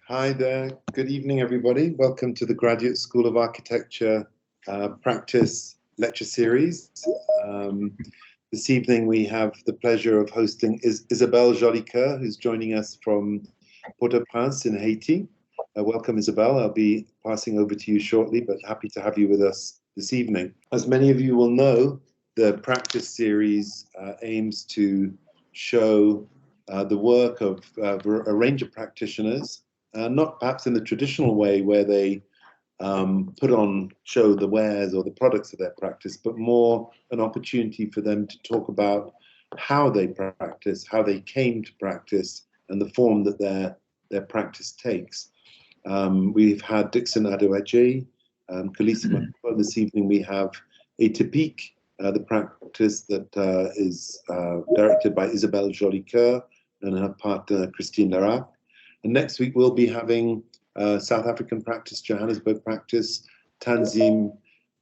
Hi there. Good evening, everybody. Welcome to the Graduate School of Architecture Practice Lecture Series. This evening, we have the pleasure of hosting Isabelle Jolicoeur, who's joining us from Port-au-Prince in Haiti. Welcome, Isabelle. I'll be passing over to you shortly, but happy to have you with us this evening. As many of you will know, the practice series aims to show the work of a range of practitioners, not perhaps in the traditional way where they show the wares or the products of their practice, but more an opportunity for them to talk about how they practice, how they came to practice, and the form that their practice takes. We've had Dixon Adoeje, Kalisa. This evening we have Aetypik, the practice that is directed by Isabelle Jolicoeur and her partner Christine Larac. And next week we'll be having South African practice, Johannesburg practice, Tanzim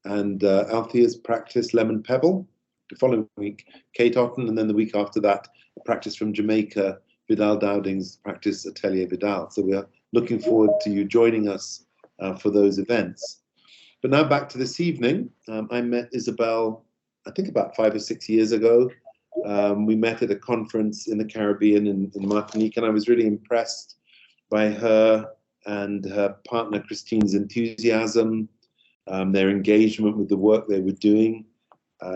and Althea's practice, Lemon Pebble. The following week, Kate Otten, and then the week after that, practice from Jamaica, Vidal Dowding's practice, Atelier Vidal. So we are looking forward to you joining us for those events. But now back to this evening. I met Isabelle, I think about 5 or 6 years ago. We met at a conference in the Caribbean in Martinique, and I was really impressed by her and her partner Christine's enthusiasm, their engagement with the work they were doing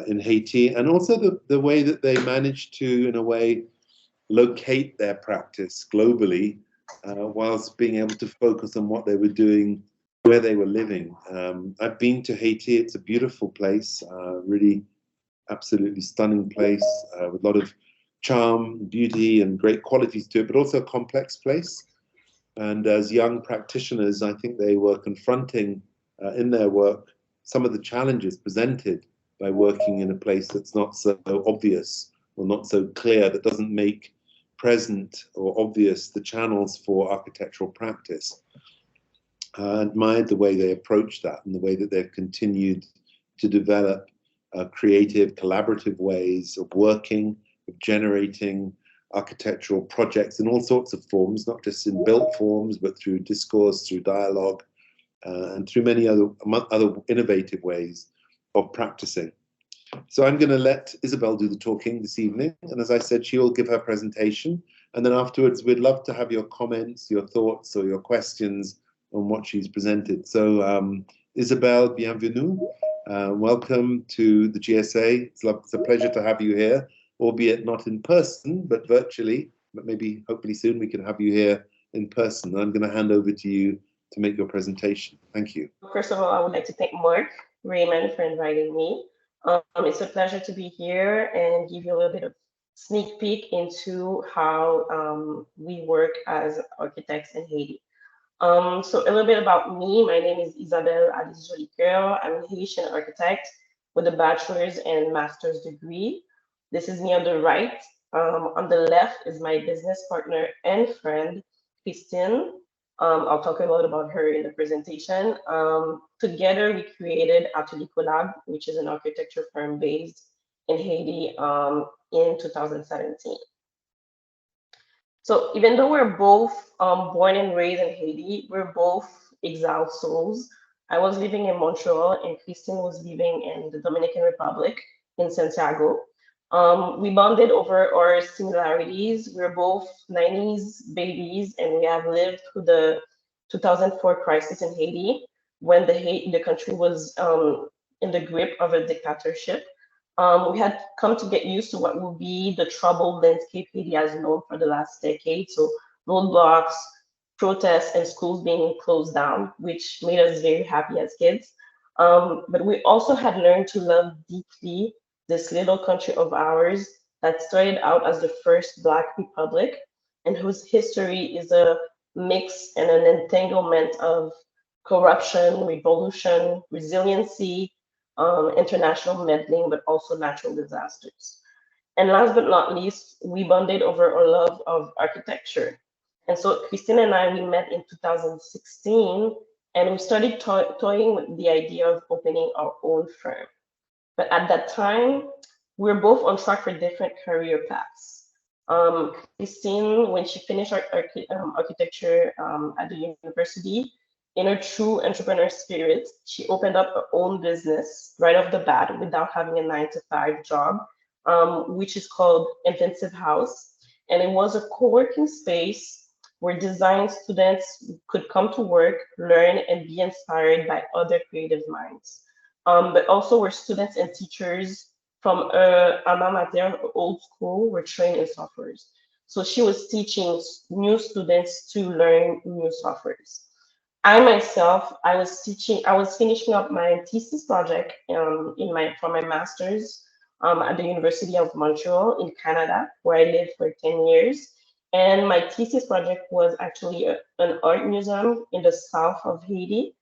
in Haiti, and also the way that they managed to, in a way, locate their practice globally, whilst being able to focus on what they were doing where they were living. I've been to Haiti. It's a beautiful place, really absolutely stunning place with a lot of charm, beauty, and great qualities to it, but also a complex place. And as young practitioners, I think they were confronting in their work some of the challenges presented by working in a place that's not so obvious or not so clear, that doesn't make present or obvious the channels for architectural practice. I admired the way they approached that and the way that they've continued to develop creative, collaborative ways of working, of generating architectural projects in all sorts of forms, not just in built forms, but through discourse, through dialogue, and through many other innovative ways of practicing. So I'm going to let Isabelle do the talking this evening. And as I said, she will give her presentation. And then afterwards, we'd love to have your comments, your thoughts, or your questions on what she's presented. So Isabelle, bienvenue. Welcome to the GSA. It's a pleasure to have you here, albeit not in person, but virtually. But maybe, hopefully soon, we can have you here in person. I'm going to hand over to you to make your presentation. Thank you. First of all, I would like to thank Mark Raymond for inviting me. It's a pleasure to be here and give you a little bit of sneak peek into how we work as architects in Haiti. So a little bit about me. My name is Isabelle Jolicoeur. I'm a Haitian architect with a bachelor's and master's degree. This is me on the right. On the left is my business partner and friend, Christine. I'll talk a lot about her in the presentation. Together, we created Atelier Co-Lab, which is an architecture firm based in Haiti in 2017. So even though we're both born and raised in Haiti, we're both exiled souls. I was living in Montreal and Christine was living in the Dominican Republic in Santiago. We bonded over our similarities. We're both 90s babies, and we have lived through the 2004 crisis in Haiti when the country was in the grip of a dictatorship. We had come to get used to what will be the troubled landscape Haiti has known for the last decade. So roadblocks, protests, and schools being closed down, which made us very happy as kids. But we also had learned to love deeply this little country of ours that started out as the first Black republic and whose history is a mix and an entanglement of corruption, revolution, resiliency, international meddling, but also natural disasters. And last but not least, we bonded over our love of architecture. And so Christine and I, we met in 2016, and we started toying with the idea of opening our own firm. But at that time, we were both on track for different career paths. Christine, when she finished architecture at the university, in her true entrepreneur spirit, she opened up her own business right off the bat without having a 9-to-5 job, which is called Intensive House. And it was a co-working space where design students could come to work, learn, and be inspired by other creative minds. But also where students and teachers from alma mater, old school, were trained in softwares. So she was teaching new students to learn new softwares. I myself, I was finishing up my thesis project for my master's at the University of Montreal in Canada, where I lived for 10 years. And my thesis project was actually an art museum in the south of Haiti,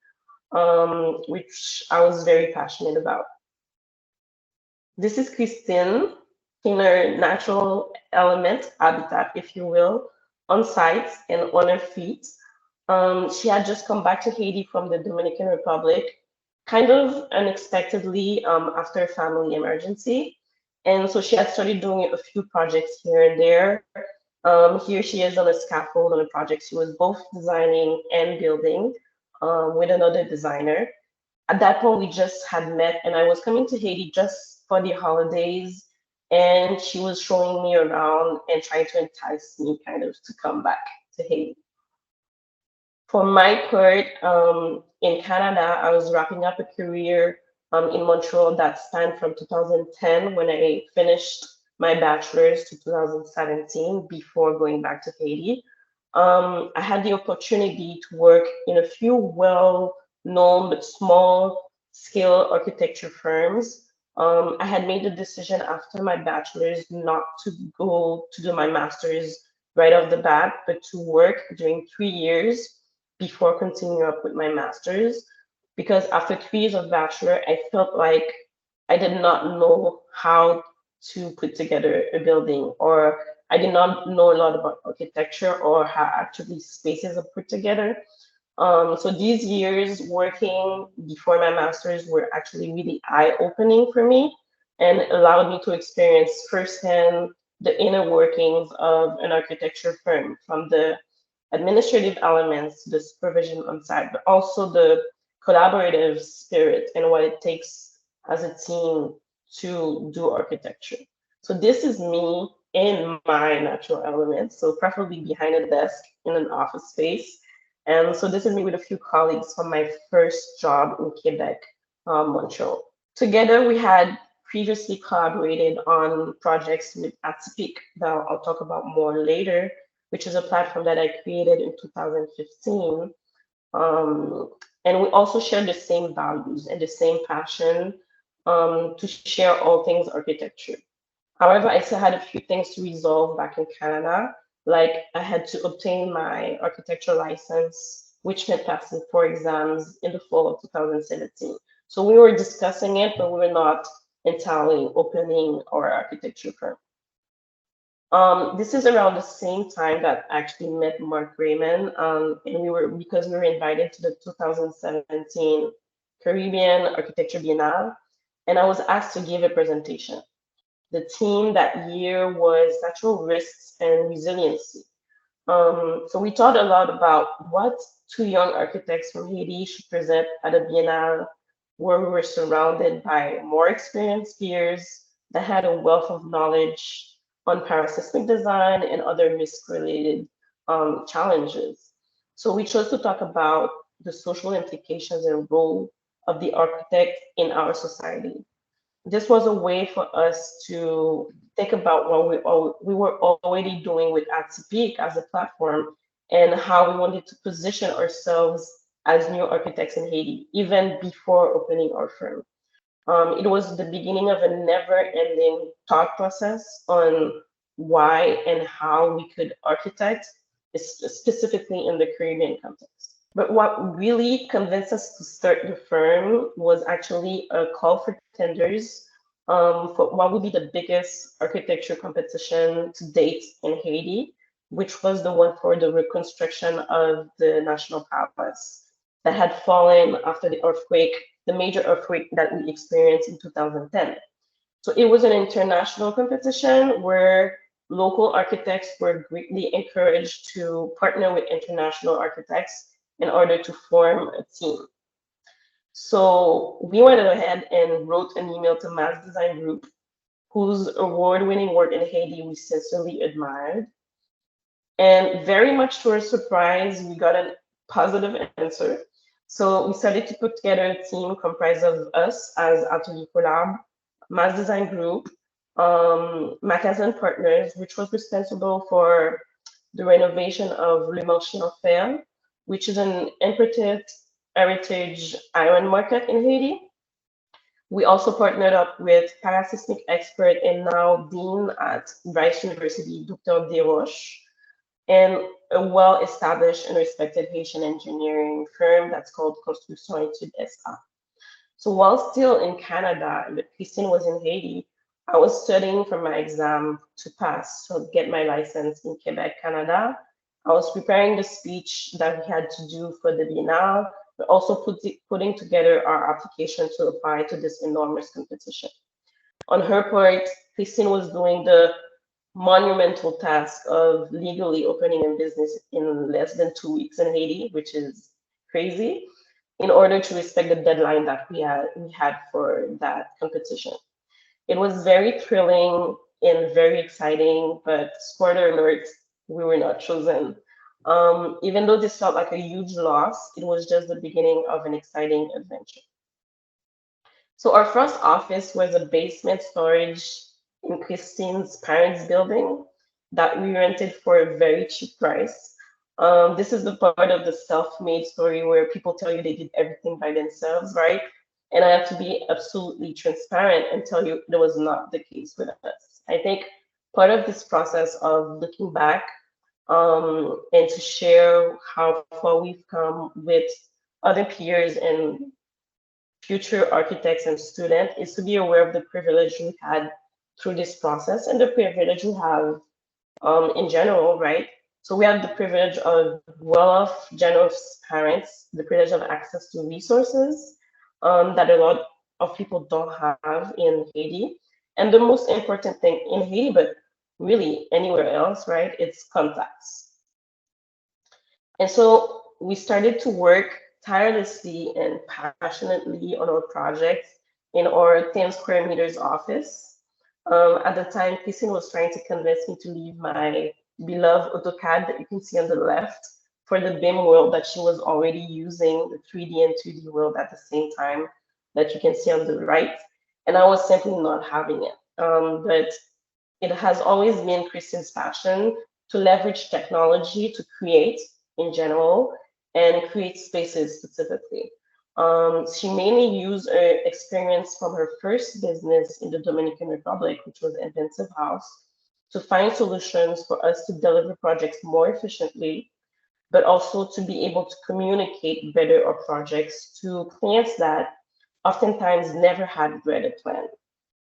which I was very passionate about. This is Christine in her natural element habitat, if you will, on site and on her feet. She had just come back to Haiti from the Dominican Republic, kind of unexpectedly after a family emergency. And so she had started doing a few projects here and there. Here she is on a scaffold on a project she was both designing and building with another designer. At that point, we just had met, and I was coming to Haiti just for the holidays, and she was showing me around and trying to entice me kind of to come back to Haiti. For my part, in Canada, I was wrapping up a career in Montreal that spanned from 2010 when I finished my bachelor's to 2017 before going back to Haiti. I had the opportunity to work in a few well-known but small-scale architecture firms. I had made the decision after my bachelor's not to go to do my master's right off the bat, but to work during 3 years before continuing up with my master's. Because after 3 years of bachelor, I felt like I did not know how to put together a building, or I did not know a lot about architecture or how actually spaces are put together. So these years working before my master's were actually really eye-opening for me and allowed me to experience firsthand the inner workings of an architecture firm, from the administrative elements to the supervision on site, but also the collaborative spirit and what it takes as a team to do architecture. So this is me in my natural element, so preferably behind a desk in an office space. And so this is me with a few colleagues from my first job in Quebec, Montreal. Together, we had previously collaborated on projects with Aetypik that I'll talk about more later, which is a platform that I created in 2015. And we also share the same values and the same passion to share all things architecture. However, I still had a few things to resolve back in Canada. Like I had to obtain my architecture license, which meant passing 4 exams in the fall of 2017. So we were discussing it, but we were not entirely opening our architecture firm. This is around the same time that I actually met Mark Raymond, and because we were invited to the 2017 Caribbean Architecture Biennale, and I was asked to give a presentation. The theme that year was natural risks and resiliency. So we thought a lot about what two young architects from Haiti should present at a biennale where we were surrounded by more experienced peers that had a wealth of knowledge on parasysmic design and other risk-related challenges. So we chose to talk about the social implications and role of the architect in our society. This was a way for us to think about what we were already doing with Aetypik as a platform and how we wanted to position ourselves as new architects in Haiti, even before opening our firm. It was the beginning of a never-ending thought process on why and how we could architect, specifically in the Caribbean context. But what really convinced us to start the firm was actually a call for tenders for what would be the biggest architecture competition to date in Haiti, which was the one for the reconstruction of the National Palace that had fallen after the earthquake, the major earthquake that we experienced in 2010. So it was an international competition where local architects were greatly encouraged to partner with international architects in order to form a team. So we went ahead and wrote an email to Mass Design Group, whose award-winning work in Haiti we sincerely admired. And very much to our surprise, we got a positive answer. So we started to put together a team comprised of us as Atelier Co-Lab, Mass Design Group, Macazan Partners, which was responsible for the renovation of Le Marché en Fer, which is an important heritage iron market in Haiti. We also partnered up with paraseismic expert and now dean at Rice University, Dr. Desroches, and a well-established and respected Haitian engineering firm that's called Construction Etudes SA. So while still in Canada, but Christine was in Haiti, I was studying for my exam to pass, to get my license in Quebec, Canada. I was preparing the speech that we had to do for the Biennale, but also putting together our application to apply to this enormous competition. On her part, Christine was doing the monumental task of legally opening a business in less than 2 weeks in Haiti, which is crazy, in order to respect the deadline that we had for that competition. It was very thrilling and very exciting, but spoiler alert, we were not chosen. Even though this felt like a huge loss, it was just the beginning of an exciting adventure. So our first office was a basement storage in Christine's parents' building that we rented for a very cheap price. This is the part of the self-made story where people tell you they did everything by themselves, right? And I have to be absolutely transparent and tell you that was not the case with us. I think part of this process of looking back and to share how far we've come with other peers and future architects and students is to be aware of the privilege we had through this process and the privilege we have in general, right? So we have the privilege of well-off, generous parents, the privilege of access to resources that a lot of people don't have in Haiti. And the most important thing in Haiti, but really anywhere else, right, it's contacts. And so we started to work tirelessly and passionately on our project in our 10 square meters office. At the time, Christine was trying to convince me to leave my beloved AutoCAD that you can see on the left for the BIM world that she was already using, the 3D and 2D world at the same time that you can see on the right. And I was simply not having it. But it has always been Christine's passion to leverage technology to create in general and create spaces specifically. She mainly used her experience from her first business in the Dominican Republic, which was Inventive House, to find solutions for us to deliver projects more efficiently, but also to be able to communicate better our projects to clients that oftentimes never had read a plan.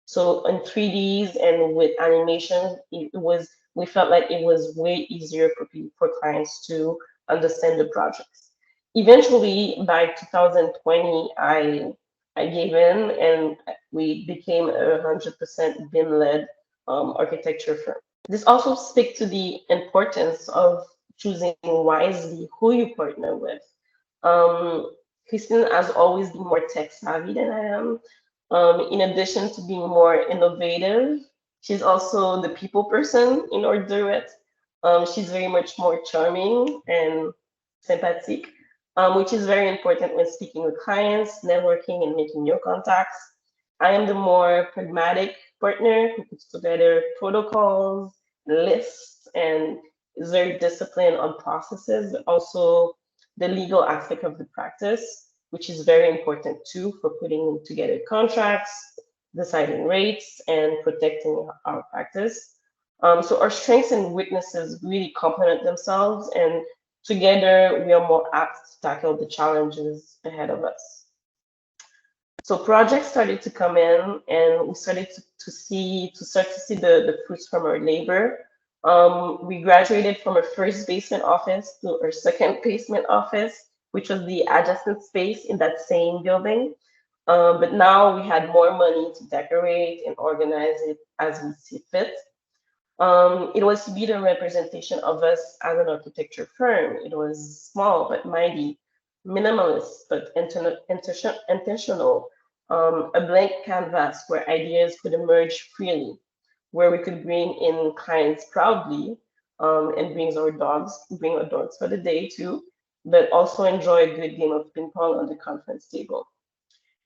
So in 3Ds and with animation, we felt like it was way easier for clients to understand the projects. Eventually, by 2020, I gave in and we became a 100% BIM-led architecture firm. This also speaks to the importance of choosing wisely who you partner with. Christine has always been more tech savvy than I am. In addition to being more innovative, she's also the people person in our duet. She's very much more charming and sympathetic, which is very important when speaking with clients, networking, and making new contacts. I am the more pragmatic partner who puts together protocols, lists, and is very disciplined on processes, but also the legal aspect of the practice, which is very important too for putting together contracts, deciding rates, and protecting our practice. So our strengths and weaknesses really complement themselves, and together we are more apt to tackle the challenges ahead of us. So projects started to come in, and we started to start to see the fruits from our labor. We graduated from our first basement office to our second basement office, which was the adjacent space in that same building. But now we had more money to decorate and organize it as we see fit. It was to be the representation of us as an architecture firm. It was small but mighty, minimalist but intentional, a blank canvas where ideas could emerge freely, where we could bring in clients proudly, and bring our dogs for the day too, but also enjoy a good game of ping pong on the conference table.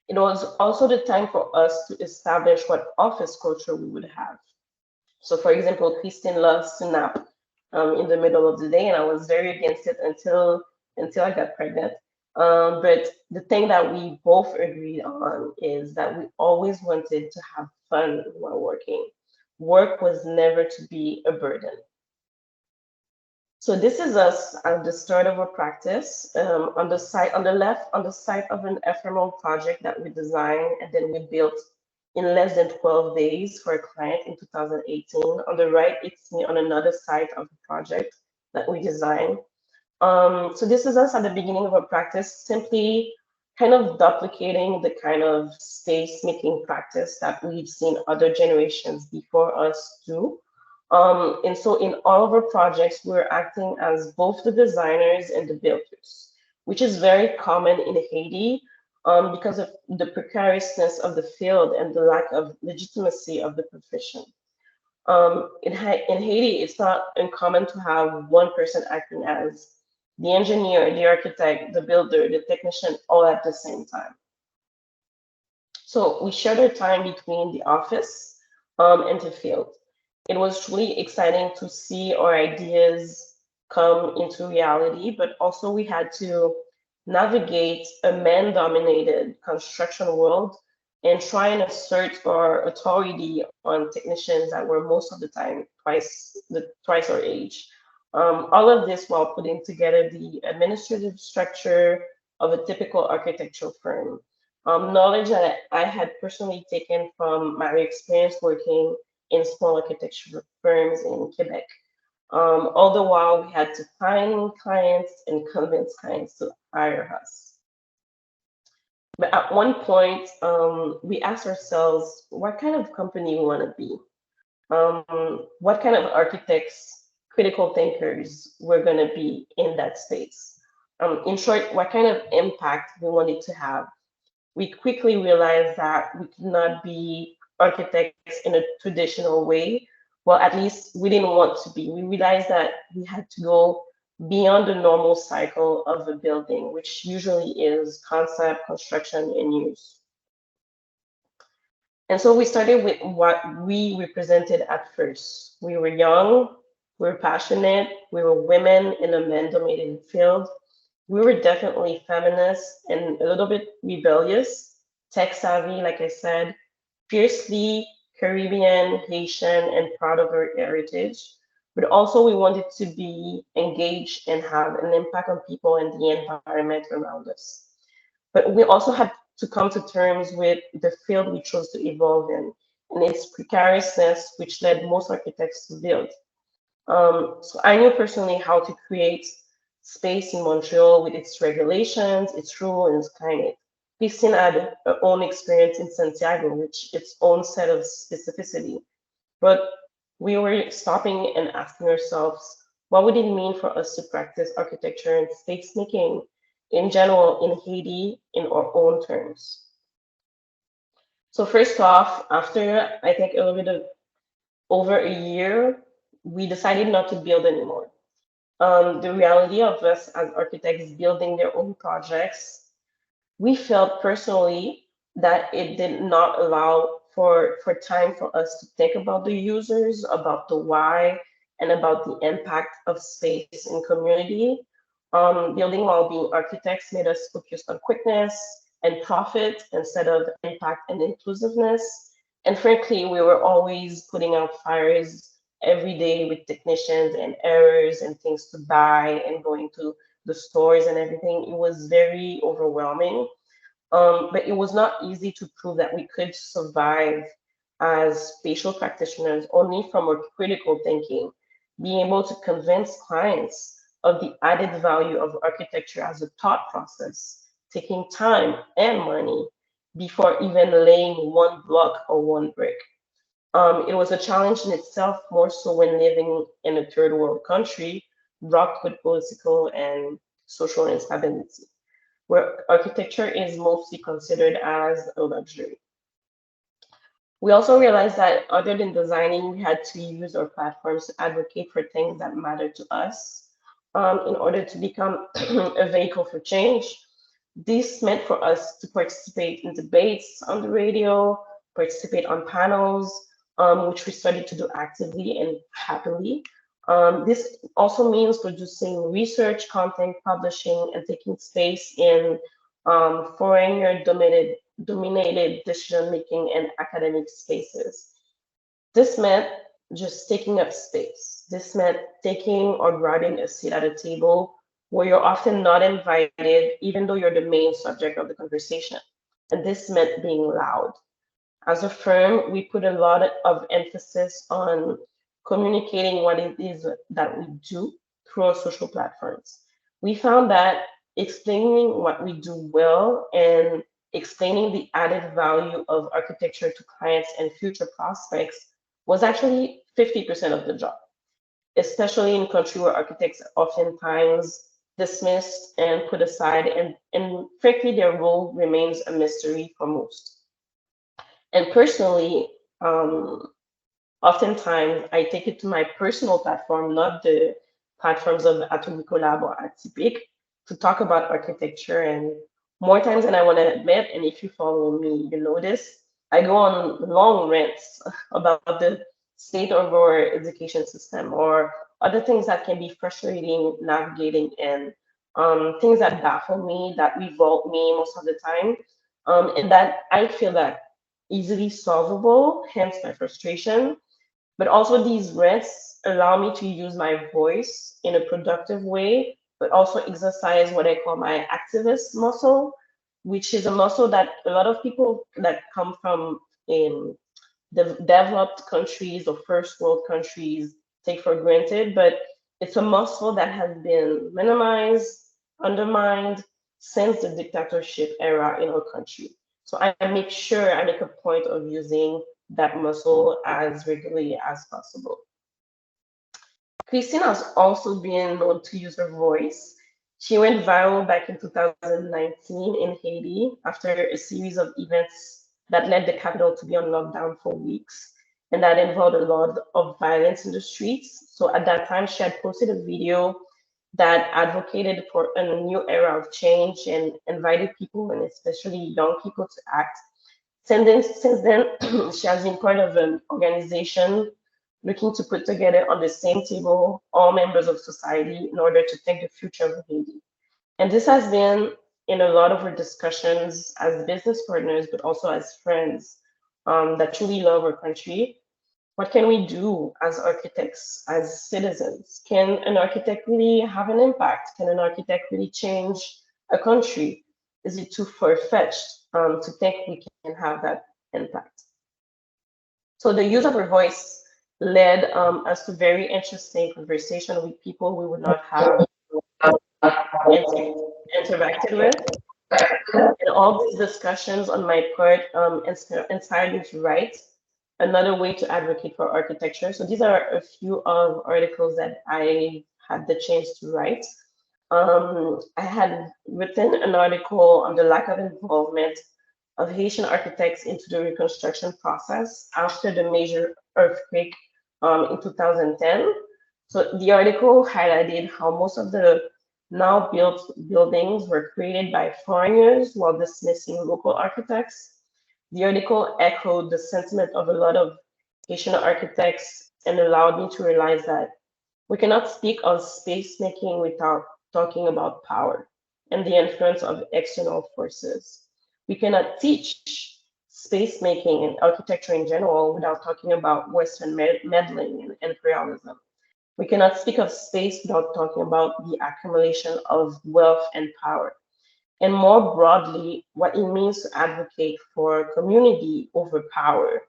It was also the time for us to establish what office culture we would have. So, for example, Christine loves to nap in the middle of the day, and I was very against it until I got pregnant. But the thing that we both agreed on is that we always wanted to have fun while working. Work was never to be a burden. So this is us at the start of our practice. On the side, on the left, on the site of an ephemeral project that we designed and then we built in less than 12 days for a client in 2018. On the right, it's me on another site of the project that we designed. So this is us at the beginning of our practice, simply kind of duplicating the kind of space making practice that we've seen other generations before us do. And so in all of our projects, we're acting as both the designers and the builders, which is very common in Haiti, because of the precariousness of the field and the lack of legitimacy of the profession. In Haiti, it's not uncommon to have one person acting as the engineer, the architect, the builder, the technician, all at the same time. So we shared our time between the office, and the field. It was truly exciting to see our ideas come into reality, but also we had to navigate a man-dominated construction world and try and assert our authority on technicians that were most of the time twice our age. All of this while putting together the administrative structure of a typical architectural firm. Knowledge that I had personally taken from my experience working in small architecture firms in Quebec. All the while, we had to find clients and convince clients to hire us. But at one point, we asked ourselves what kind of company we want to be, what kind of architects, critical thinkers we're going to be in that space. In short, what kind of impact we wanted to have. We quickly realized that we could not be architects in a traditional way. Well, at least we didn't want to be. We realized that we had to go beyond the normal cycle of a building, which usually is concept, construction, and use. And so we started with what we represented at first. We were young, we were passionate, we were women in a men-dominated field. We were definitely feminist and a little bit rebellious, tech savvy, like I said, fiercely Caribbean, Haitian, and proud of our heritage. But also, we wanted to be engaged and have an impact on people and the environment around us. But we also had to come to terms with the field we chose to evolve in and its precariousness, which led most architects to build. So I knew personally how to create space in Montreal with its regulations, its rules, and its climate. Christine had her own experience in Santiago, which its own set of specificity. But we were stopping and asking ourselves, what would it mean for us to practice architecture and space making in general in Haiti in our own terms? So first off, after I think a little bit of over a year, we decided not to build anymore. The reality of us as architects building their own projects, we felt personally that it did not allow for time for us to think about the users, about the why, and about the impact of space in community. Building while being architects made us focus on quickness and profit instead of impact and inclusiveness. And frankly, we were always putting out fires every day with technicians and errors and things to buy and going to the stores and everything. It was very overwhelming. But it was not easy to prove that we could survive as spatial practitioners only from our critical thinking, being able to convince clients of the added value of architecture as a thought process, taking time and money before even laying one block or one brick. It was a challenge in itself, more so when living in a third world country, rocked with political and social instability, where architecture is mostly considered as a luxury. We also realized that other than designing, we had to use our platforms to advocate for things that matter to us in order to become a vehicle for change. This meant for us to participate in debates on the radio, participate on panels, which we started to do actively and happily. This also means producing research, content, publishing, and taking space in foreigner-dominated decision-making and academic spaces. This meant just taking up space. This meant taking or grabbing a seat at a table where you're often not invited, even though you're the main subject of the conversation. And this meant being loud. As a firm, we put a lot of emphasis on communicating what it is that we do through our social platforms. We found that explaining what we do well and explaining the added value of architecture to clients and future prospects was actually 50% of the job, especially in a country where architects are oftentimes dismissed and put aside, and frankly, their role remains a mystery for most. And personally, oftentimes I take it to my personal platform, not the platforms of Atelier Co-Lab or Aetypik, to talk about architecture. And more times than I want to admit, and if you follow me, you know this, I go on long rants about the state of our education system or other things that can be frustrating navigating, and things that baffle me, that revolt me most of the time, and that I feel that easily solvable, hence my frustration. But also these rants allow me to use my voice in a productive way, but also exercise what I call my activist muscle, which is a muscle that a lot of people that come from in the developed countries or first world countries take for granted, but it's a muscle that has been minimized, undermined since the dictatorship era in our country. So I make sure I make a point of using that muscle as regularly as possible. Christine has also been known to use her voice. She went viral back in 2019 in Haiti after a series of events that led the capital to be on lockdown for weeks, and that involved a lot of violence in the streets. So at that time, she had posted a video that advocated for a new era of change and invited people, and especially young people, to act. Since then, she has been part of an organization looking to put together on the same table all members of society in order to take the future of Haiti. And this has been in a lot of our discussions as business partners, but also as friends that truly love our country. What can we do as architects, as citizens? Can an architect really have an impact? Can an architect really change a country? Is it too far-fetched to think we can have that impact? So the use of our voice led us to very interesting conversation with people we would not have interacted with. And all these discussions on my part inspired me to write another way to advocate for architecture. So these are a few of articles that I had the chance to write. I had written an article on the lack of involvement of Haitian architects into the reconstruction process after the major earthquake in 2010. So the article highlighted how most of the now built buildings were created by foreigners while dismissing local architects. The article echoed the sentiment of a lot of Haitian architects and allowed me to realize that we cannot speak of space making without talking about power and the influence of external forces. We cannot teach space making and architecture in general without talking about Western meddling and imperialism. We cannot speak of space without talking about the accumulation of wealth and power. And more broadly, what it means to advocate for community over power,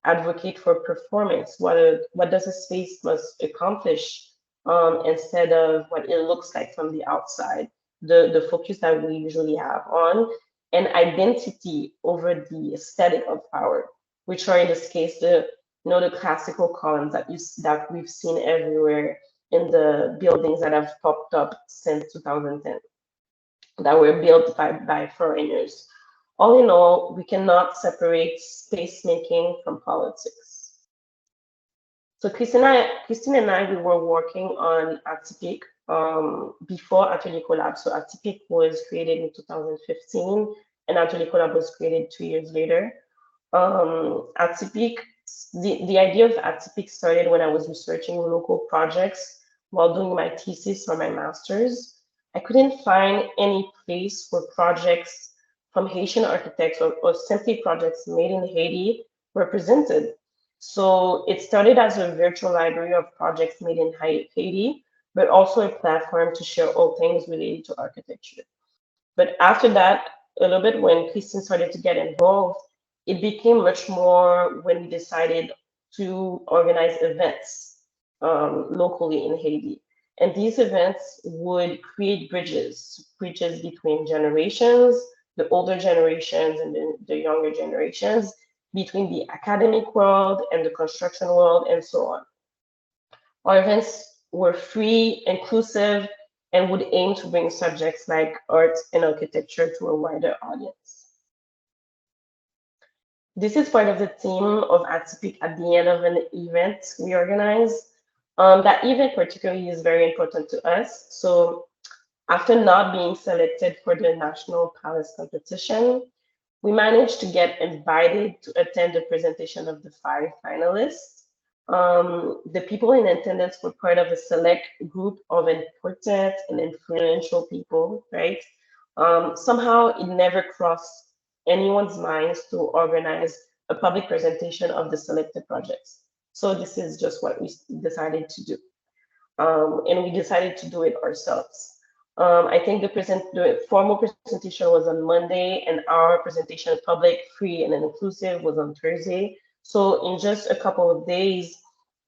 advocate for performance, what does a space must accomplish instead of what it looks like from the outside, the focus that we usually have on, and identity over the aesthetic of power, which are in this case the the classical columns that we've seen everywhere in the buildings that have popped up since 2010 that were built by foreigners. All in all, we cannot separate space making from politics. So Christine and I, we were working on Aetypik before Atelier Co-Lab. So Aetypik was created in 2015, and Atelier Co-Lab was created 2 years later. Aetypik, the idea of Aetypik started when I was researching local projects while doing my thesis for my master's. I couldn't find any place where projects from Haitian architects or simply projects made in Haiti were presented. So it started as a virtual library of projects made in Haiti, but also a platform to share all things related to architecture. But after that, a little bit when Christine started to get involved, it became much more when we decided to organize events locally in Haiti. And these events would create bridges between generations, the older generations and the younger generations, between the academic world and the construction world, and so on. Our events were free, inclusive, and would aim to bring subjects like art and architecture to a wider audience. This is part of the theme of Aetypik at the end of an event we organize. That event particularly is very important to us. So after not being selected for the National Palace competition, we managed to get invited to attend the presentation of the 5 finalists. The people in attendance were part of a select group of important and influential people, right? Somehow it never crossed anyone's minds to organize a public presentation of the selected projects. So this is just what we decided to do. And we decided to do it ourselves. I think the formal presentation was on Monday, and our presentation, public, free, and inclusive, was on Thursday. So in just a couple of days,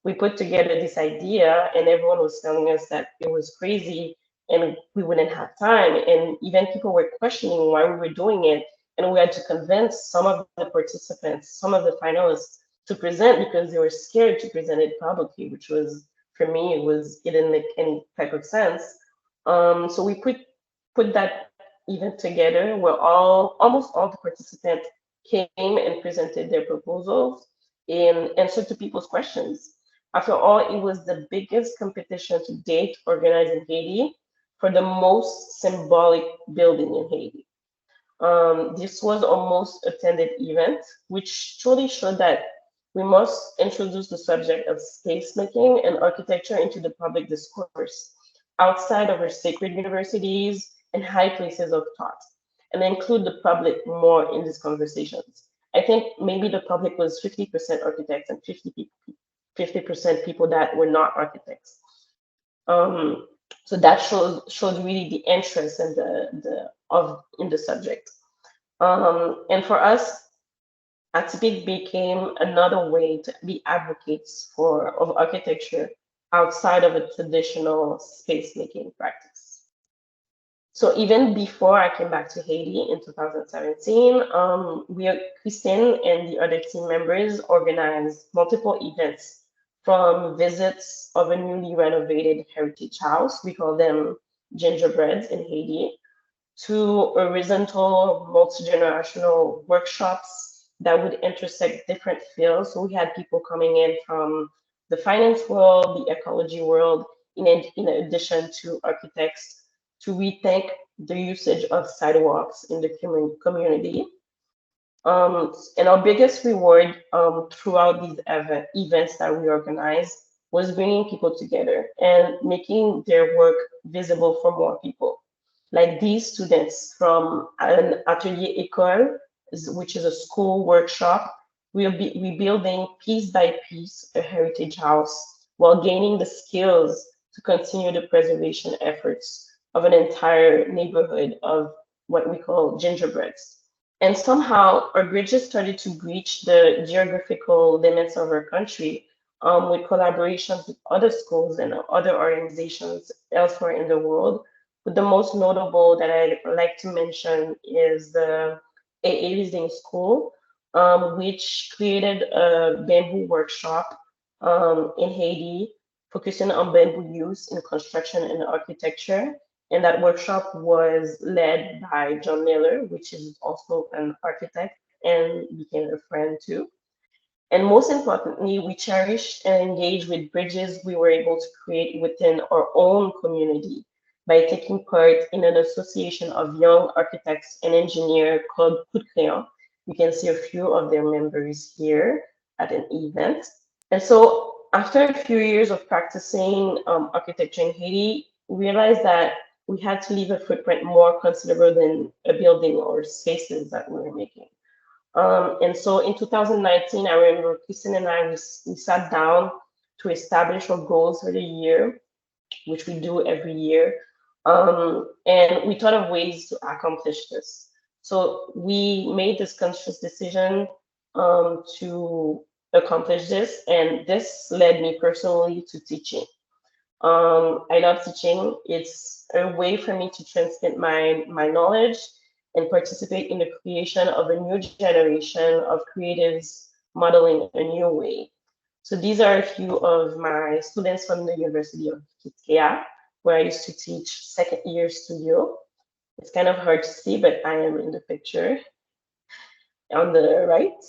we put together this idea, and everyone was telling us that it was crazy and we wouldn't have time. And even people were questioning why we were doing it. And we had to convince some of the participants, some of the finalists, to present because they were scared to present it publicly, which was, for me, it didn't make any type of sense. So we put that event together where almost all the participants came and presented their proposals and answered to people's questions. After all, it was the biggest competition to date organized in Haiti for the most symbolic building in Haiti. This was our most attended event, which truly showed that we must introduce the subject of space making and architecture into the public discourse outside of our sacred universities and high places of thought, and include the public more in these conversations. I think maybe the public was 50% architects and 50% people that were not architects. So that showed really the interest in the subject. And for us, Aetypik became another way to be advocates of architecture outside of a traditional space making practice. So even before I came back to Haiti in 2017, Christine and the other team members organized multiple events, from visits of a newly renovated heritage house, we call them gingerbreads in Haiti, to horizontal multi-generational workshops that would intersect different fields. So we had people coming in from the finance world, the ecology world, in addition to architects, to rethink the usage of sidewalks in the community. And our biggest reward throughout these events that we organized was bringing people together and making their work visible for more people. Like these students from an Atelier Co-Lab, which is a school workshop, we're rebuilding piece by piece a heritage house while gaining the skills to continue the preservation efforts of an entire neighborhood of what we call gingerbreads. And somehow our bridges started to breach the geographical limits of our country with collaborations with other schools and other organizations elsewhere in the world. But the most notable that I'd like to mention is the AA School, which created a bamboo workshop in Haiti, focusing on bamboo use in construction and architecture. And that workshop was led by John Miller, which is also an architect and became a friend too. And most importantly, we cherished and engaged with bridges we were able to create within our own community by taking part in an association of young architects and engineers called Coup de Crayon. You can see a few of their members here at an event. And so after a few years of practicing architecture in Haiti, we realized that we had to leave a footprint more considerable than a building or spaces that we were making. And so in 2019, I remember Kristen and I, we sat down to establish our goals for the year, which we do every year. And we thought of ways to accomplish this. So we made this conscious decision to accomplish this, and this led me personally to teaching. I love teaching. It's a way for me to transmit my knowledge and participate in the creation of a new generation of creatives modeling a new way. So these are a few of my students from the University of Kitkeya, where I used to teach second year studio. It's kind of hard to see, but I am in the picture on the right.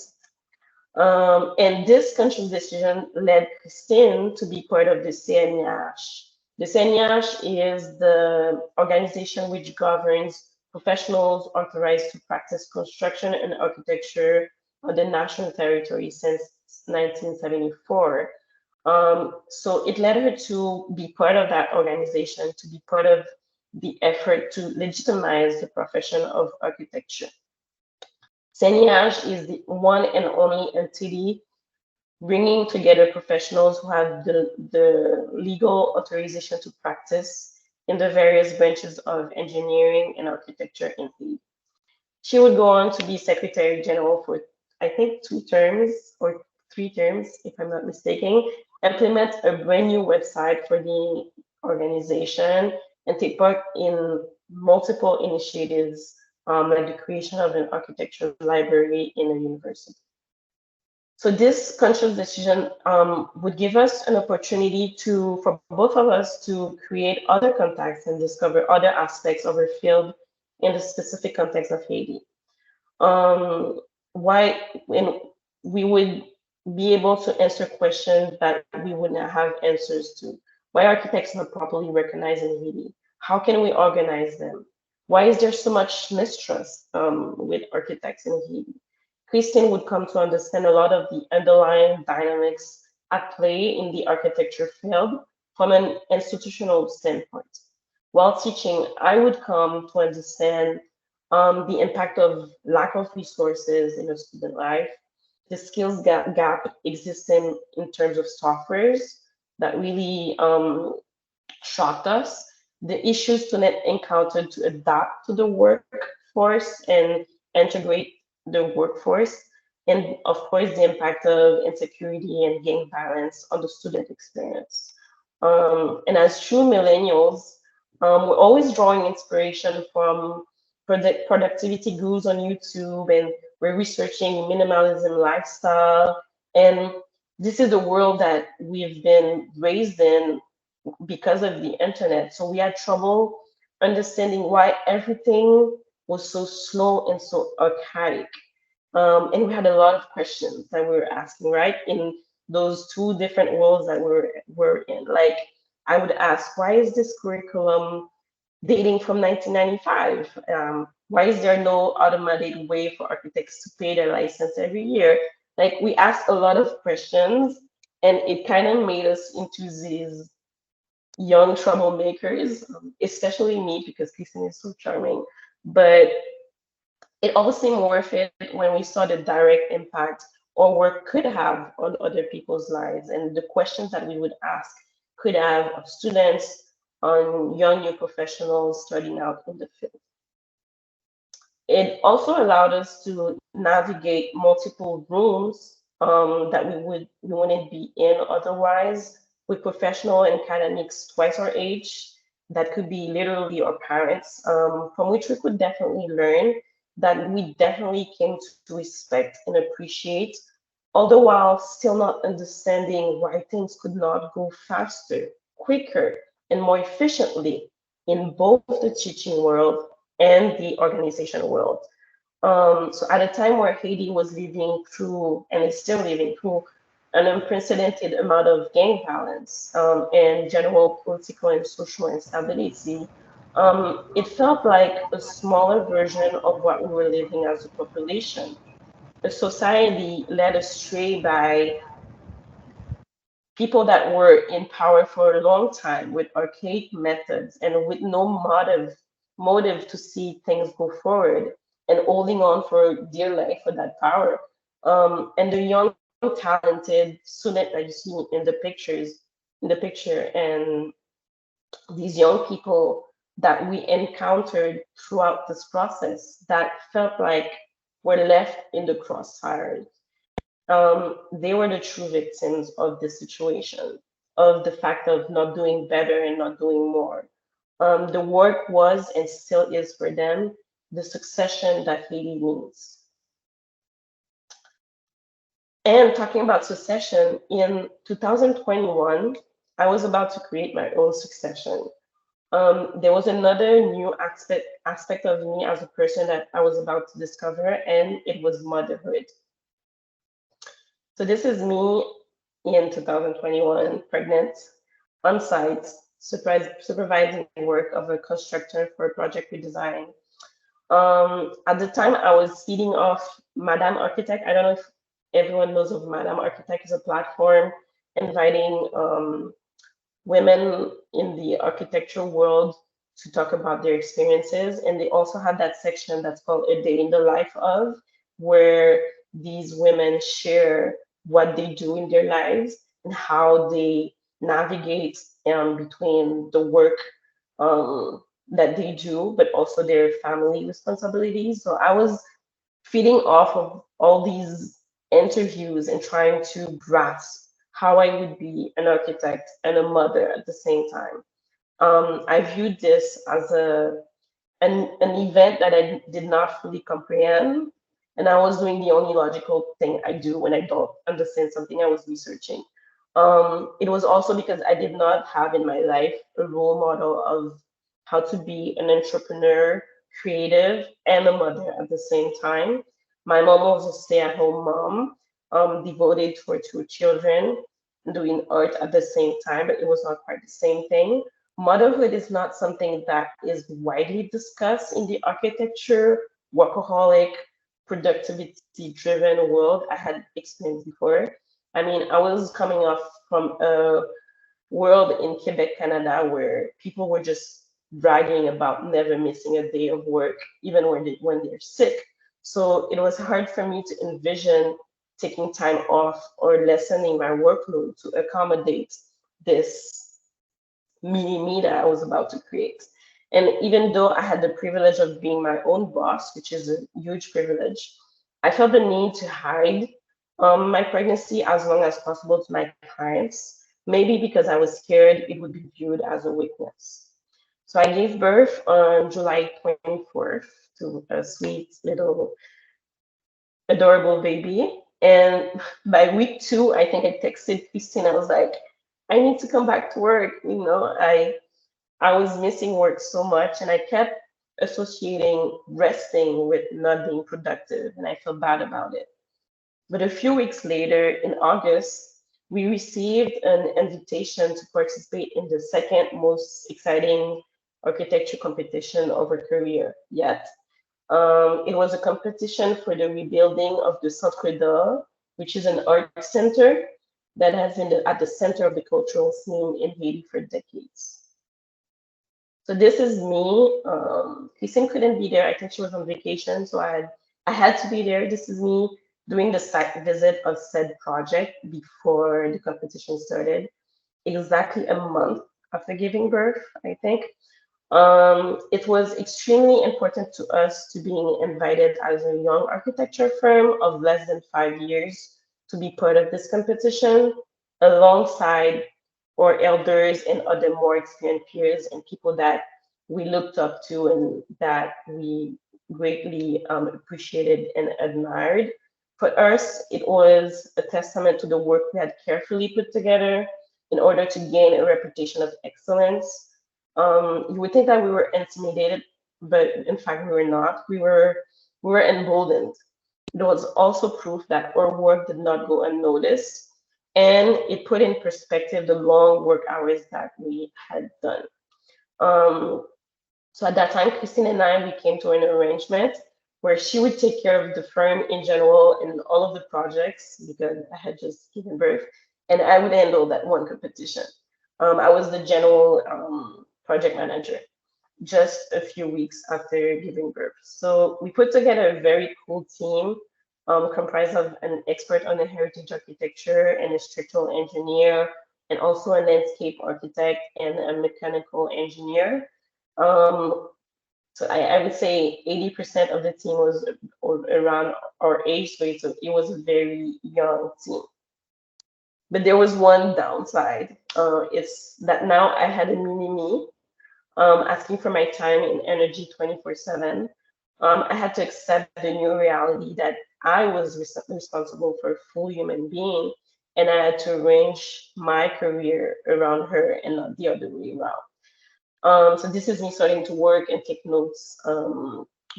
And this conscious decision led Christine to be part of the CNIH. The CNIH is the organization which governs professionals authorized to practice construction and architecture on the national territory since 1974. So it led her to be part of that organization, to be part of the effort to legitimize the profession of architecture. CNIH is the one and only entity bringing together professionals who have the legal authorization to practice in the various branches of engineering and architecture in Haiti. She would go on to be Secretary General for, I think, 2 terms or 3 terms, if I'm not mistaken, implement a brand new website for the organization, and take part in multiple initiatives like the creation of an architectural library in a university. So this conscious decision would give us an opportunity for both of us to create other contacts and discover other aspects of our field in the specific context of Haiti. Why, when we would be able to answer questions that we would not have answers to. Why architects not properly recognized in Haiti? How can we organize them? Why is there so much mistrust with architects in Haiti? Christine would come to understand a lot of the underlying dynamics at play in the architecture field from an institutional standpoint. While teaching, I would come to understand the impact of lack of resources in a student life, the skills gap existing in terms of softwares that really shocked us, the issues students encountered to adapt to the workforce and integrate the workforce, and of course the impact of insecurity and gang violence on the student experience. And as true millennials, we're always drawing inspiration from productivity gurus on YouTube, and we're researching minimalism lifestyle. And this is the world that we've been raised in because of the internet. So we had trouble understanding why everything was so slow and so archaic. And we had a lot of questions that we were asking, right? In those 2 different worlds that we're in. Like, I would ask, why is this curriculum dating from 1995? Why is there no automated way for architects to pay their license every year? Like, we asked a lot of questions, and it kind of made us into these young troublemakers, especially me, because Kristen is so charming. But it all seemed worth it when we saw the direct impact our work could have on other people's lives, and the questions that we would ask could have of students, on young new professionals starting out in the field. It also allowed us to navigate multiple rooms that we wouldn't be in otherwise, with professional and academics twice our age, that could be literally our parents, from which we could definitely learn that we definitely came to respect and appreciate, all the while still not understanding why things could not go faster, quicker, and more efficiently in both the teaching world and the organization world. So at a time where Haiti was living through, and is still living through, an unprecedented amount of gang violence and general political and social instability, it felt like a smaller version of what we were living as a population, a society led astray by people that were in power for a long time with archaic methods and with no motive to see things go forward and holding on for dear life for that power. And the young talented student that you see in the picture, and these young people that we encountered throughout this process that felt like were left in the crossfire. They were the true victims of this situation, of the fact of not doing better and not doing more. The work was and still is for them the succession that Haiti needs. And talking about succession, in 2021, I was about to create my own succession. There was another new aspect of me as a person that I was about to discover, and it was motherhood. So this is me in 2021, pregnant, on site, supervising work of a constructor for a project we designed. At the time, I was feeding off Madame Architect. I don't know if everyone knows of Madame Architect. Is a platform inviting women in the architectural world to talk about their experiences. And they also have that section that's called A Day in the Life of, where these women share what they do in their lives and how they navigate between the work that they do, but also their family responsibilities. So I was feeding off of all these interviews and trying to grasp how I would be an architect and a mother at the same time. I viewed this as an event that I did not fully comprehend, and I was doing the only logical thing I do when I don't understand something I was researching. It was also because I did not have in my life a role model of how to be an entrepreneur, creative, and a mother at the same time. My mom was a stay-at-home mom, devoted to her two children, doing art at the same time, but it was not quite the same thing. Motherhood is not something that is widely discussed in the architecture, workaholic, productivity driven world I had experienced before. I mean, I was coming off from a world in Quebec, Canada, where people were just bragging about never missing a day of work, even when they're sick. So it was hard for me to envision taking time off or lessening my workload to accommodate this mini me that I was about to create. And even though I had the privilege of being my own boss, which is a huge privilege, I felt the need to hide my pregnancy as long as possible to my clients, maybe because I was scared it would be viewed as a weakness. So I gave birth on July 24th to a sweet little adorable baby. And by week 2, I think I texted Christine. I was like, I need to come back to work. I was missing work so much, and I kept associating resting with not being productive, and I felt bad about it. But a few weeks later, in August, we received an invitation to participate in the second most exciting architecture competition of our career yet. It was a competition for the rebuilding of the Centre d'Art, which is an art center that has been at the center of the cultural scene in Haiti for decades. So this is me. Christine couldn't be there. I think she was on vacation, so I had to be there. This is me doing the site visit of said project before the competition started, exactly a month after giving birth, I think. It was extremely important to us to being invited as a young architecture firm of less than 5 years to be part of this competition, alongside our elders and other more experienced peers and people that we looked up to and that we greatly appreciated and admired. For us, it was a testament to the work we had carefully put together in order to gain a reputation of excellence. You would think that we were intimidated, but in fact, we were not. We were emboldened. It was also proof that our work did not go unnoticed, and it put in perspective the long work hours that we had done. Um, so at that time, Christine and I, we came to an arrangement where she would take care of the firm in general and all of the projects because I had just given birth, and I would handle that one competition. I was the general project manager just a few weeks after giving birth. So we put together a very cool team comprised of an expert on the heritage architecture and a structural engineer, and also a landscape architect and a mechanical engineer. Um, so I would say 80% of the team was around our age, so it was a very young team. But there was one downside. It's that now I had a mini me asking for my time and energy 24/7. I had to accept the new reality that I was responsible for a full human being, and I had to arrange my career around her and not the other way around. So this is me starting to work and take notes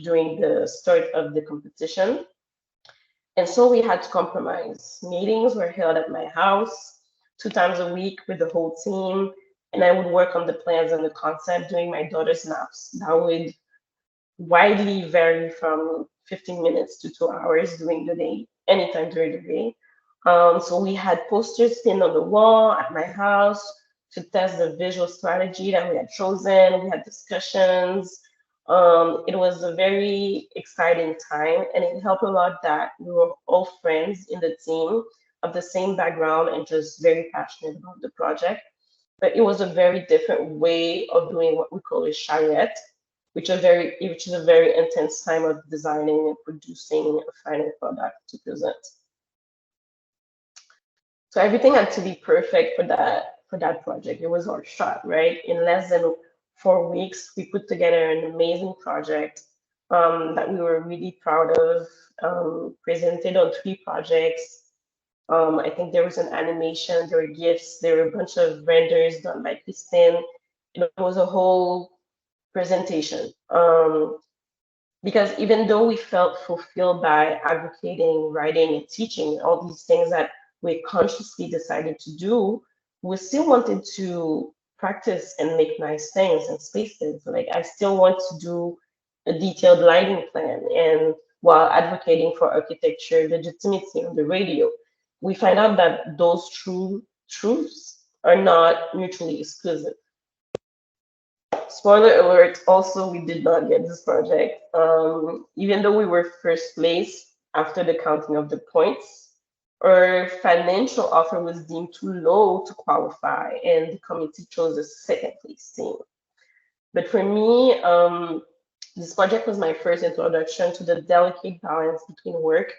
during the start of the competition. And so we had to compromise. Meetings were held at my house 2 times a week with the whole team, and I would work on the plans and the concept during my daughter's naps. That would widely vary from 15 minutes to 2 hours during the day, anytime during the day. So we had posters pinned on the wall at my house to test the visual strategy that we had chosen. We had discussions. It was a very exciting time, and it helped a lot that we were all friends in the team of the same background and just very passionate about the project. But it was a very different way of doing what we call a charrette, which is a very intense time of designing and producing a final product to present. So everything had to be perfect for that project. It was our shot, right? In less than 4 weeks, we put together an amazing project that we were really proud of. Presented on 3 projects. I think there was an animation, there were gifts, there were a bunch of renders done by Christine. It was a whole presentation. Because even though we felt fulfilled by advocating, writing, and teaching, all these things that we consciously decided to do, we still wanted to practice and make nice things and spaces. Like I still want to do a detailed lighting plan, and while advocating for architecture legitimacy on the radio, we find out that those truths are not mutually exclusive. Spoiler alert, also, we did not get this project. Even though we were first place after the counting of the points, our financial offer was deemed too low to qualify, and the committee chose a second place team. But for me, this project was my first introduction to the delicate balance between work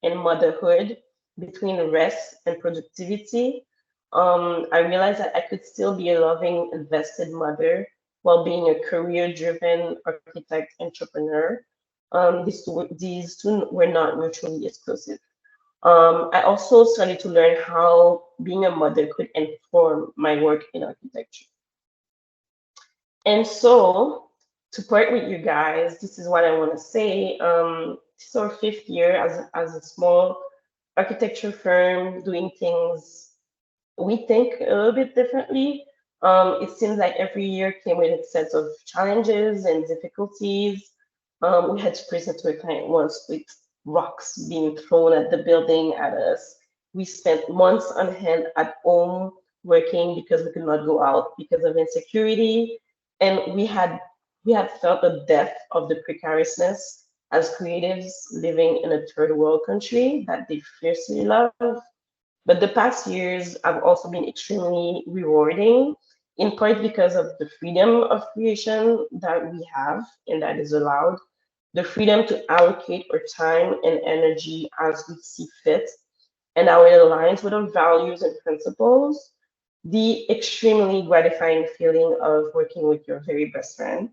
and motherhood, between rest and productivity. I realized that I could still be a loving, invested mother while being a career-driven architect entrepreneur. These two were not mutually exclusive. I also started to learn how being a mother could inform my work in architecture. And so, to part with you guys, this is what I want to say. This is our 5th year as a small architecture firm doing things we think a little bit differently. It seems like every year came with a set of challenges and difficulties. We had to present to a client once with rocks being thrown at the building at us. We spent months on hand at home working because we could not go out because of insecurity. And we had felt the depth of the precariousness as creatives living in a third world country that they fiercely love. But the past years have also been extremely rewarding, in part because of the freedom of creation that we have and that is allowed, the freedom to allocate our time and energy as we see fit, and how it aligns with our values and principles, the extremely gratifying feeling of working with your very best friend.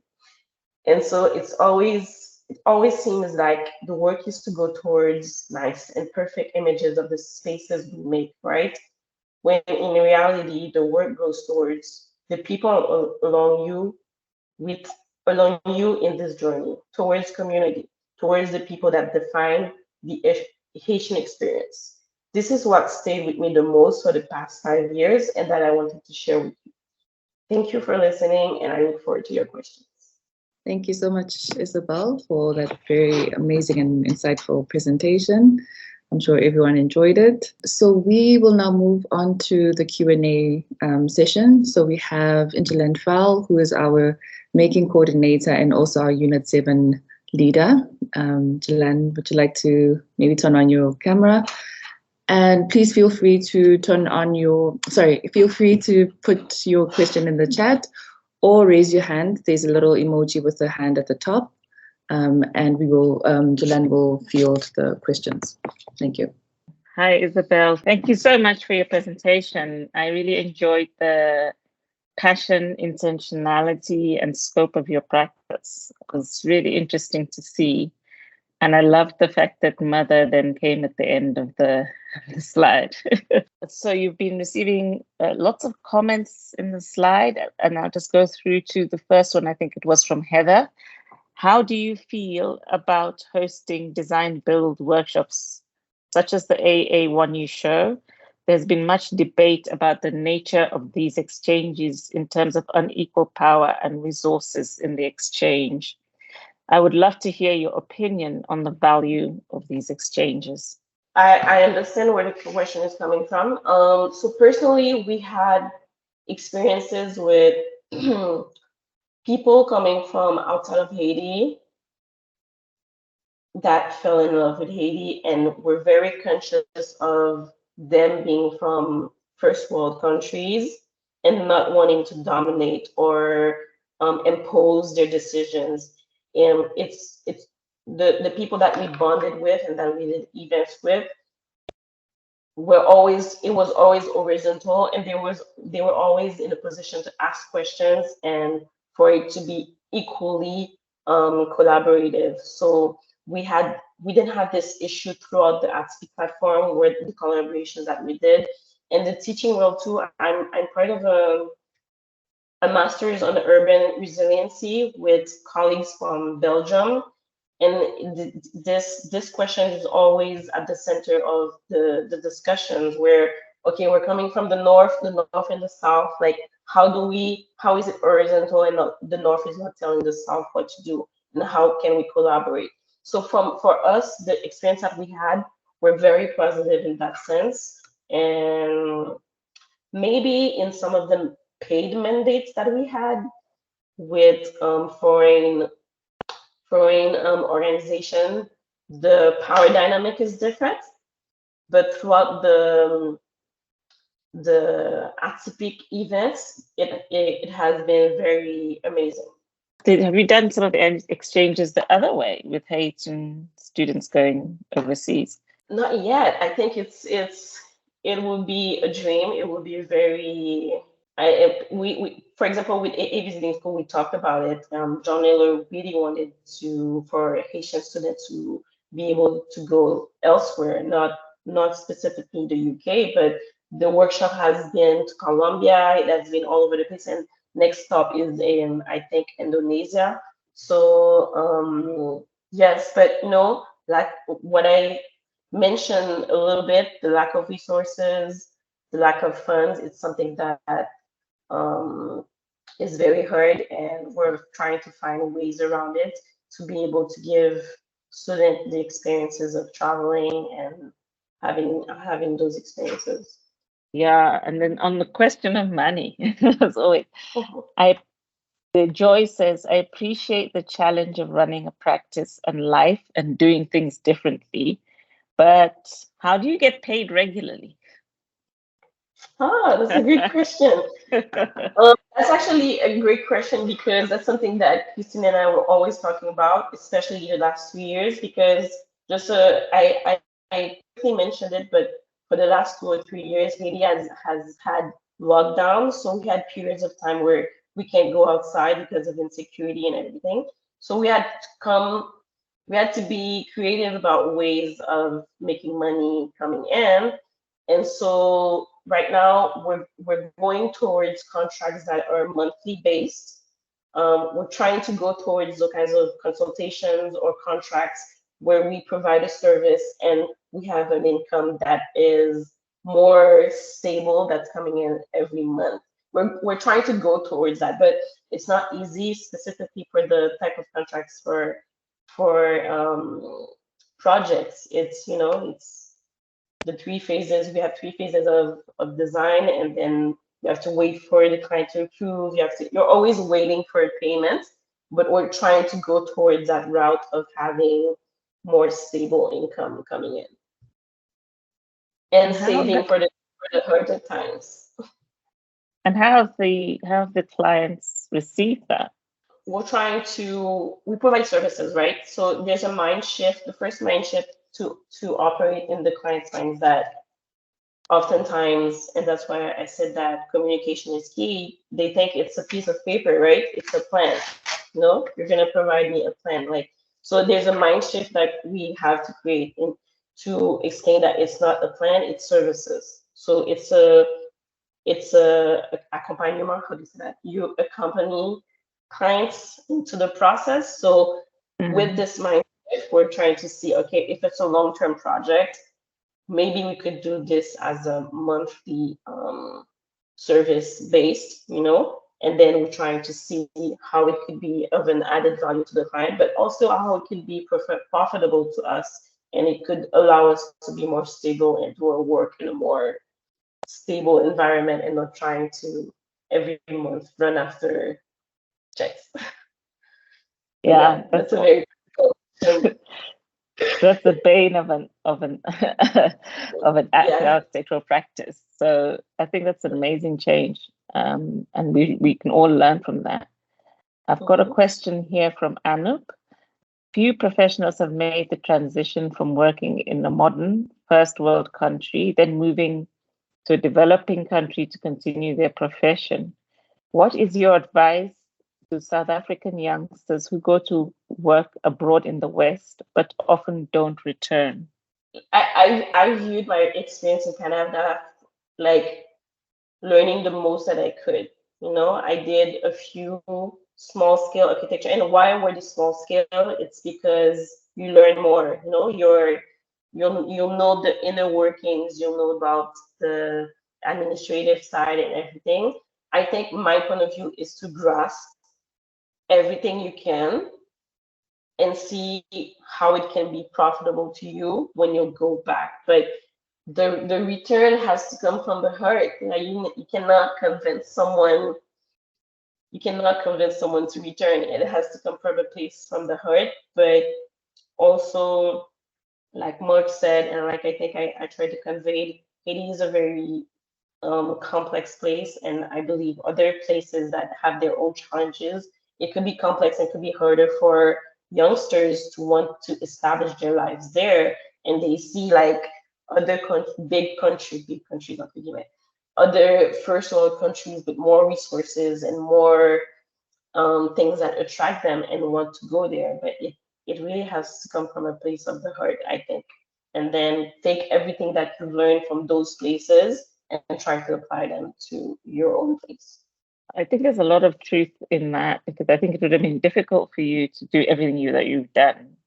And so it's always it always seems like the work used to go towards nice and perfect images of the spaces we make, right? When in reality, the work goes towards the people along you with along you in this journey, towards community, towards the people that define the Haitian experience. This is what stayed with me the most for the past 5 years and that I wanted to share with you. Thank you for listening, and I look forward to your questions. Thank you so much, Isabelle, for that very amazing and insightful presentation. I'm sure everyone enjoyed it. So we will now move on to the Q&A session. So we have Interland Fowl, who is our making coordinator and also our Unit 7 leader. Jalan, would you like to maybe turn on your camera? And please feel free to feel free to put your question in the chat or raise your hand. There's a little emoji with the hand at the top. And we will, Jalan will field the questions. Thank you. Hi, Isabelle. Thank you so much for your presentation. I really enjoyed the passion, intentionality, and scope of your practice. It was really interesting to see. And I loved the fact that mother then came at the end of the slide. So you've been receiving lots of comments in the slide, and I'll just go through to the first one. I think it was from Heather. How do you feel about hosting design build workshops, such as the AA1 you show? There's been much debate about the nature of these exchanges in terms of unequal power and resources in the exchange. I would love to hear your opinion on the value of these exchanges. I understand where the question is coming from. So personally, we had experiences with people coming from outside of Haiti that fell in love with Haiti and were very conscious of them being from first world countries and not wanting to dominate or impose their decisions. And it's the people that we bonded with and that we did events with it was always horizontal, and they were always in a position to ask questions and for it to be equally collaborative. So we didn't have this issue throughout the Aetypik platform where the collaborations that we did. And the teaching world too, I'm part of a master's on urban resiliency with colleagues from Belgium. And this question is always at the center of the discussions where, okay, we're coming from the north and the south, like how is it horizontal and the north is not telling the south what to do, and how can we collaborate? So for us, the experience that we had were very positive in that sense. And maybe in some of the paid mandates that we had with foreign organization, the power dynamic is different. But throughout the Aetypik events, it has been very amazing. Have you done some of the exchanges the other way with Haitian students going overseas? Not yet. I think it will be a dream. It will be very. We for example, with A Visiting School, we talked about it. John Naylor really wanted for Haitian students to be able to go elsewhere, not specifically the UK, but the workshop has been to Colombia. It has been all over the place, and next stop is in, I think, Indonesia. So yes, but like what I mentioned a little bit, the lack of resources, the lack of funds, it's something that is very hard, and we're trying to find ways around it to be able to give students the experiences of traveling and having those experiences. Yeah, and then on the question of money, as always, Joy says, I appreciate the challenge of running a practice and life and doing things differently, but how do you get paid regularly? That's a great question. That's actually a great question, because that's something that Christine and I were always talking about, especially the last 2 years, because just I quickly mentioned it, but for the last 2 or 3 years, Haiti has had lockdown. So we had periods of time where we can't go outside because of insecurity and everything. So we had to come we had to be creative about ways of making money coming in. And so right now we're going towards contracts that are monthly based. We're trying to go towards those kinds of consultations or contracts where we provide a service and we have an income that is more stable, that's coming in every month. We're trying to go towards that, but it's not easy, specifically for the type of contracts for projects. It's, you know, it's the 3 phases. We have 3 phases of design, and then you have to wait for the client to approve. You're always waiting for a payment, but we're trying to go towards that route of having more stable income coming in and saving for the harder times. And how have the clients received that? We provide services, right? So there's a mind shift. The first mind shift to operate in the client's minds that oftentimes, and that's why I said that communication is key, they think it's a piece of paper, right? It's a plan. No, you're gonna provide me a plan. Like, so there's a mind shift that we have to create to explain that it's not a plan, it's services. So it's a accompagnement, how do you say that? You accompany clients into the process. So with this mindset, we're trying to see, okay, if it's a long-term project, maybe we could do this as a monthly service based, you know, and then we're trying to see how it could be of an added value to the client, but also how it could be profitable to us, and it could allow us to be more stable and do our work in a more stable environment and not trying to every month run after checks. Yeah, that's a very difficult that's the bane of an architectural practice. So I think that's an amazing change, and we can all learn from that. I've got a question here from Anup. Few professionals have made the transition from working in a modern first world country, then moving to a developing country to continue their profession. What is your advice to South African youngsters who go to work abroad in the West, but often don't return? I viewed my experience in Canada like learning the most that I could. You know, I did a few small scale architecture, and why were the small scale? It's because you learn more. You know, you'll know the inner workings. You'll know about the administrative side and everything. I think my point of view is to grasp everything you can and see how it can be profitable to you when you go back. But the return has to come from the heart. You cannot convince someone. You cannot convince someone to return. It has to come from a place from the heart. But also, like Mark said, and like I think I tried to convey, Haiti is a very complex place, and I believe other places that have their own challenges, it could be complex and could be harder for youngsters to want to establish their lives there, and they see like other big countries, not big, other first world countries with more resources and more things that attract them and want to go there. But it really has to come from a place of the heart, I think, and then take everything that you've learned from those places and try to apply them to your own place. I think there's a lot of truth in that, because I think it would have been difficult for you to do everything that you've done,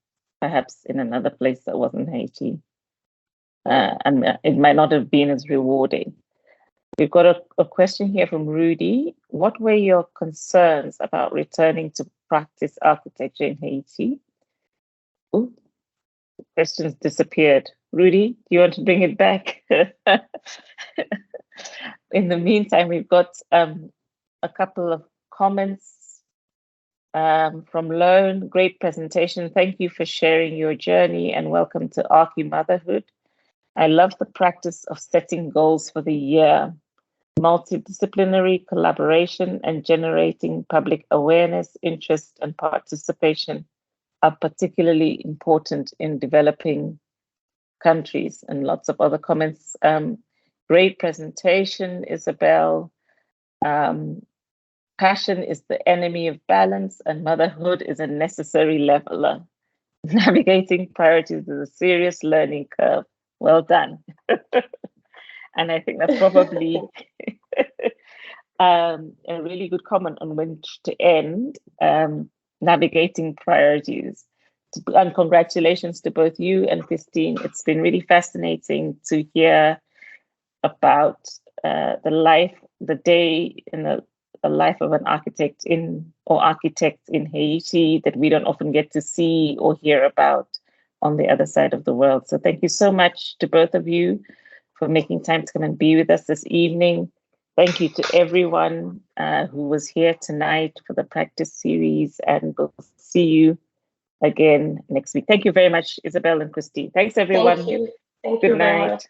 perhaps in another place that wasn't Haiti. And it might not have been as rewarding. We've got a question here from Rudy. What were your concerns about returning to practice architecture in Haiti? Ooh, the question's disappeared. Rudy, do you want to bring it back? In the meantime, we've got a couple of comments from Lone. Great presentation. Thank you for sharing your journey and welcome to Archi Motherhood. I love the practice of setting goals for the year. Multidisciplinary collaboration and generating public awareness, interest, and participation are particularly important in developing countries, and lots of other comments. Great presentation, Isabelle. Passion is the enemy of balance, and motherhood is a necessary leveler. Navigating priorities is a serious learning curve. Well done. And I think that's probably a really good comment on which to end. Navigating priorities. And congratulations to both you and Christine. It's been really fascinating to hear about the day in the life of an architect in Haiti that we don't often get to see or hear about on the other side of the world. So thank you so much to both of you for making time to come and be with us this evening. Thank you to everyone who was here tonight for the practice series, and we'll see you again next week. Thank you very much, Isabelle and Christine. Thanks, everyone. Thank you. Thank Good you very night. much.